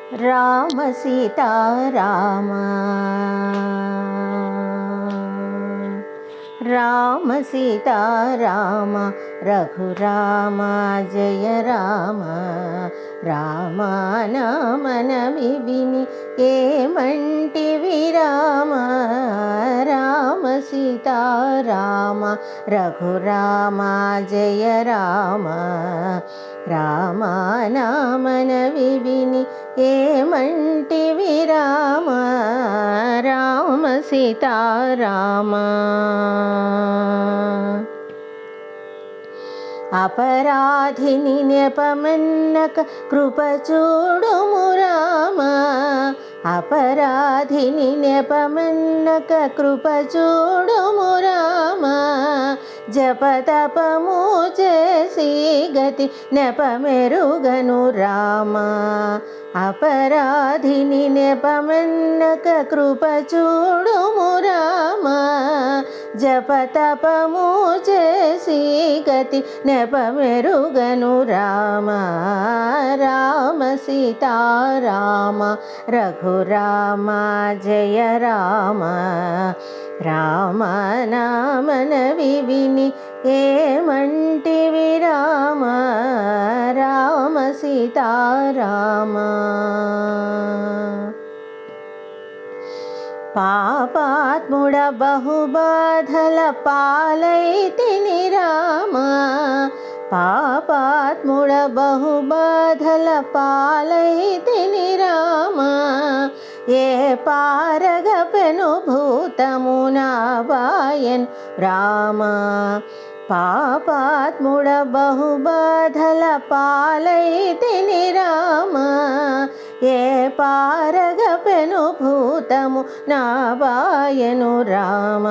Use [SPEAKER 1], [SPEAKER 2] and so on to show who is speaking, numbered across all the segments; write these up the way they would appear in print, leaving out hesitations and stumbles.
[SPEAKER 1] రామ సీతా రామ రామ సీతా రామ రఘురామ జయ రామ రామ నామనమి విని ఏమంటివి రామ రామ సీతా రామ రఘురామ జయ రామ రామ నామనవి విని ఏమంటివి రామ రామ సీతా రామ అపరాధిని నెపమన్నక కృప చూడుము రామ అపరాధిని నెపమన్నక కృప చూడుము రామ జపతపము చేసి గతి నెపమెరుగను రామ అపరాధిని నెపమన్నక కృప చూడుము రామ జపతపము చేసి గతి నెపమెరుగను రామ రామ సీతా రామ రఘురామ జయ రామ రామ నామనవి విని ఏమంటివి రామ రామ సీతా రామ పాపాత్ముడ బహుబాధల పాలైతిని రామ పాపాత్ముడ బహుబాధల పాలైతిని రామ ఏ పారగ పెను భూతమునా వాయన్ రామ పాపాత్ముడ బహుబాధల పాలైతిని రామ ఏ పారగ పెను భూతము నా వాయను రామ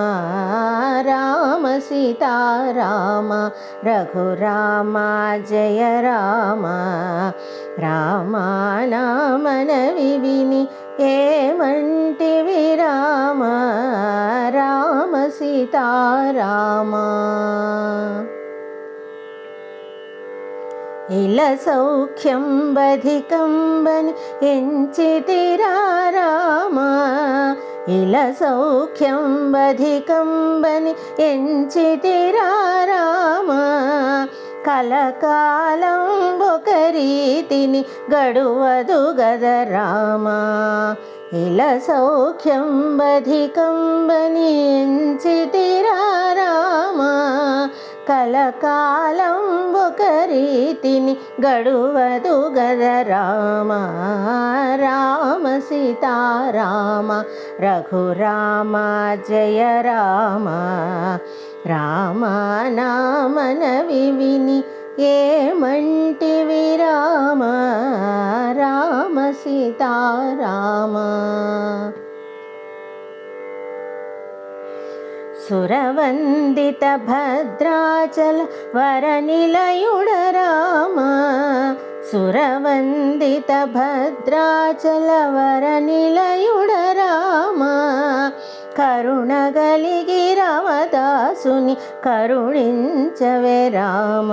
[SPEAKER 1] రామ సీతా రామ రఘురామ జయ రామ రామ నామనవి విని ఏమంటివి రామ రామ సీతా రామ ఇల సౌఖ్యం బధికంబని ఎంచితిరా రామ ఇల సౌఖ్యం బధికంబని ఎంచితిరా రామ కలకాలం ఒక రీతిని గడువదు గద రామ ఇల సౌఖ్యం బధికంబని ఎంచితిరా రామ కలకాలం ఒక రీతిని గడువదు గద రామ రామ సీతా రామ రఘురామ జయ రామ రామ నామనవి విని ఏమంటివి రామ రామ సీతా రామ సురవందిత భద్రాచల వరనిలయుడ రామ సురవందిత భద్రాచల వరనిలయుడ రామ కరుణగలిగి రామదాసుని కరుణించవే రామ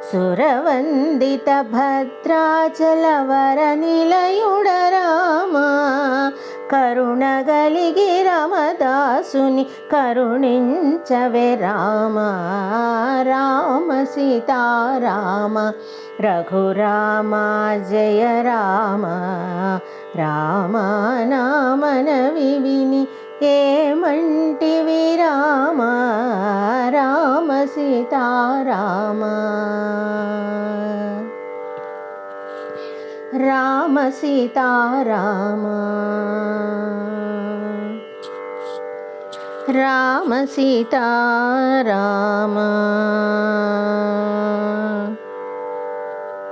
[SPEAKER 1] సురవందిత భద్రాచల వరనిలయుడ రామ కరుణగలిగి రామదాసుని కరుణించవే రామ రామ సీతా రామ రఘురామ జయ రామ రామ నామనవి విని ఏమంటివి రామ రామ సీతా రామ రామ సీతా రామ రామ సీతా రామ